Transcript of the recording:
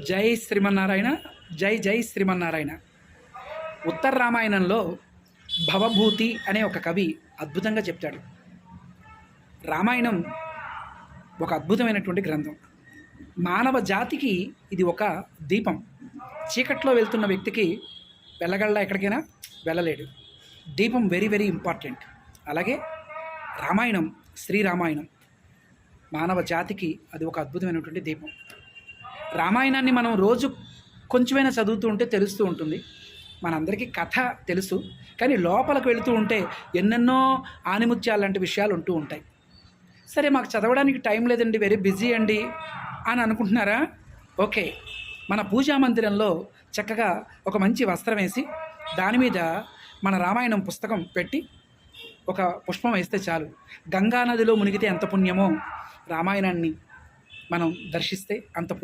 జై శ్రీమన్నారాయణ. జై జై శ్రీమన్నారాయణ. ఉత్తర రామాయణంలో భవభూతి అనే ఒక కవి అద్భుతంగా చెప్తాడు. రామాయణం ఒక అద్భుతమైనటువంటి గ్రంథం. మానవ జాతికి ఇది ఒక దీపం. చీకట్లో వెళ్తున్న వ్యక్తికి వెళ్ళగలడా? ఎక్కడికైనా వెళ్ళలేడు. దీపం వెరీ వెరీ ఇంపార్టెంట్. అలాగే రామాయణం, శ్రీరామాయణం మానవ జాతికి అది ఒక అద్భుతమైనటువంటి దీపం. రామాయణాన్ని మనం రోజు కొంచెమైనా చదువుతూ ఉంటే తెలుస్తూ ఉంటుంది. మనందరికీ కథ తెలుసు, కానీ లోపలికి వెళుతూ ఉంటే ఎన్నెన్నో ఆనిముత్యాలు లాంటి విషయాలు ఉంటూ ఉంటాయి. సరే, మాకు చదవడానికి టైం లేదండి, వెరీ బిజీ అండి అని అనుకుంటున్నారా? ఓకే, మన పూజా మందిరంలో చక్కగా ఒక మంచి వస్త్రం వేసి దాని మీద మన రామాయణం పుస్తకం పెట్టి ఒక పుష్పం వేస్తే చాలు. గంగా నదిలో మునిగితే ఎంత పుణ్యమో రామాయణాన్ని మనం దర్శిస్తే అంత పుణ్యం.